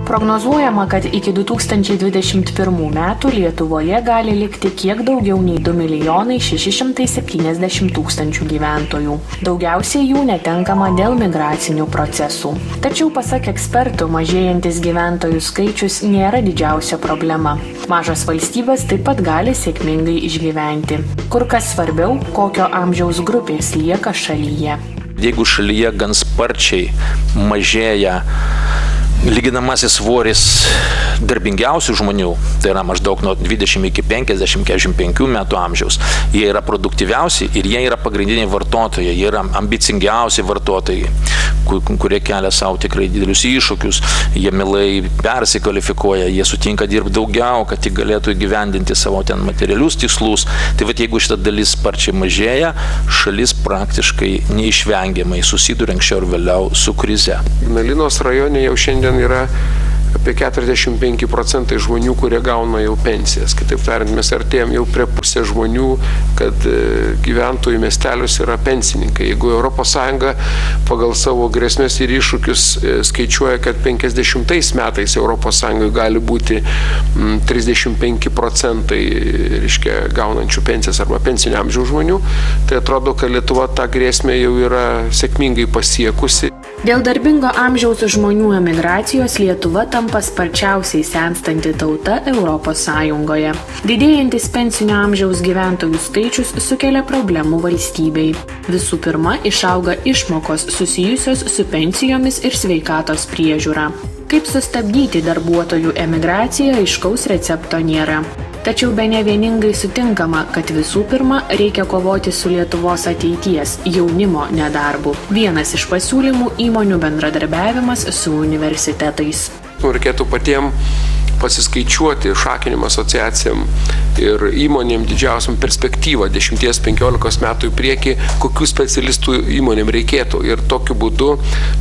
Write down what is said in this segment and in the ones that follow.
Prognozuojama, kad iki 2021 metų Lietuvoje gali likti kiek daugiau nei 2 670 000 gyventojų. Daugiausiai jų netenkama dėl migracinių procesų. Tačiau pasak ekspertų, mažėjantis gyventojų skaičius nėra didžiausia problema. Mažos valstybės taip pat gali sėkmingai išgyventi. Kur kas svarbiau, kokio amžiaus grupės lieka šalyje. Jeigu šalyje gan sparčiai mažėja lyginamasis svoris darbingiausių žmonių, tai yra maždaug nuo 20 iki 50-45 metų amžiaus, jie yra produktyviausi ir jie yra pagrindiniai vartotojai, jie yra ambicingiausi vartotojai, kurie kelia savo tikrai didelius iššūkius, jie mielai persikvalifikuoja, jie sutinka dirbti daugiau, kad tik galėtų įgyvendinti savo ten materialius tikslus. Tai jeigu šita dalis sparčiai mažėja, šalis praktiškai neišvengiamai susiduria anksčiau ir vėliau su krize. Ignalinos rajone jau šiandien yra apie 45% žmonių, kurie gauna jau pensijas. Kitaip tariant, mes artėjom jau prie pusės žmonių, kad gyventojų miestelius yra pensininkai. Jeigu ES pagal savo grėsmės ir iššūkius skaičiuoja, kad 50 metais ES gali būti 35% gaunančių pensijas arba pensinio amžiaus žmonių, tai atrodo, kad Lietuva tą grėsmę jau yra sėkmingai pasiekusi. Dėl darbingo amžiaus žmonių emigracijos Lietuva tampa sparčiausiai senstanti tauta Europos Sąjungoje. Didėjantis pensinio amžiaus gyventojų skaičius sukelia problemų valstybei. Visų pirma, išauga išmokos susijusios su pensijomis ir sveikatos priežiūra. Kaip sustabdyti darbuotojų emigraciją, aiškaus recepto nėra. Tačiau bene vieningai sutinkama, kad visų pirma reikia kovoti su Lietuvos ateities jaunimo nedarbu. Vienas iš pasiūlymų – įmonių bendradarbiavimas su universitetais. Reikėtų patiems pasiskaičiuoti šakinimo asociacijom ir įmonėm didžiausiam perspektyvą 10-15 metų į priekį, kokių specialistų įmonėm reikėtų. Ir tokiu būdu,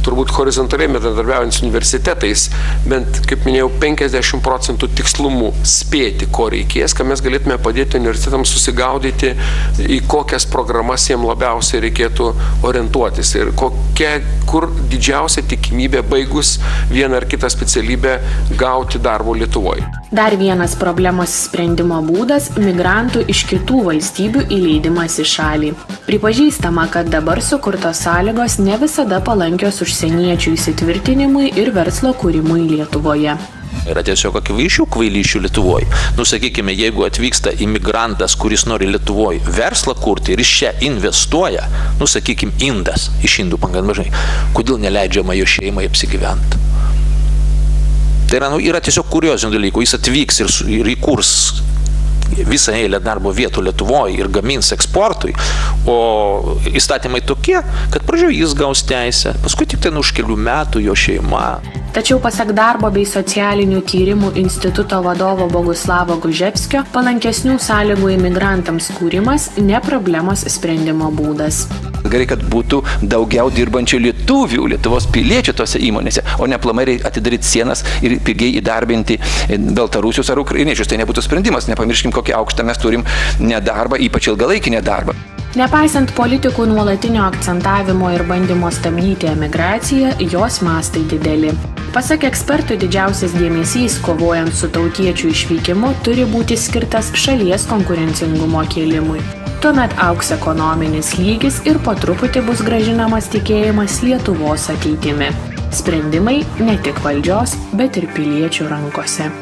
turbūt horizontaliai bendradarbiaujant su universitetais, bent, kaip minėjau, 50% tikslumų spėti, ko reikės, kad mes galėtume padėti universitetams susigaudyti, į kokias programas jiems labiausiai reikėtų orientuotis ir kur didžiausia tikimybė baigus vieną ar kitą specialybę gauti darbo Lietuvoje. Dar vienas problemos sprendimo būdas – migrantų iš kitų valstybių įleidimas į šalį. Pripažįstama, kad dabar sukurtos sąlygos ne visada palankios užsieniečių įsitvirtinimui ir verslo kūrimui Lietuvoje. Yra tiesiog akivaizdžių kvailysčių Lietuvoje. Sakykime, jeigu atvyksta imigrantas, kuris nori Lietuvoje verslą kurti ir iš čia investuoja, sakykime, indas, iš indų pakankamai mažai, kodėl neleidžiama jo šeimai apsigyventi? Tai yra tiesiog kuriozinių dalykų. Jis atvyks ir įkurs visą eilę darbo vietų Lietuvoje ir gamins eksportui, o įstatymai tokie, kad pradžioje jis gaus teisę, paskui tik ten už kelių metų jo šeima. Tačiau pasak Darbo bei socialinių tyrimų instituto vadovo Boguslavo Guževskio, palankesnių sąlygų imigrantams kūrimas ne problemos sprendimo būdas. Gerai, kad būtų daugiau dirbančių lietuvių, Lietuvos piliečių tose įmonėse, o ne aplamai atidaryti sienas ir pigiai įdarbinti baltarusius ar ukrainiečius. Tai nebūtų sprendimas. Nepamirškim, kokį aukštą mes turim nedarbą, ypač ilgalaikį nedarbą. Nepaisant politikų nuolatinio akcentavimo ir bandymo stabdyti emigraciją, jos mastai dideli. Pasak ekspertų, didžiausias dėmesys, kovojant su tautiečių išvykimu, turi būti skirtas šalies konkurencingumo kėlimui. Tuomet augs ekonominis lygis ir po truputį bus grąžinamas tikėjimas Lietuvos ateitimi. Sprendimai ne tik valdžios, bet ir piliečių rankose.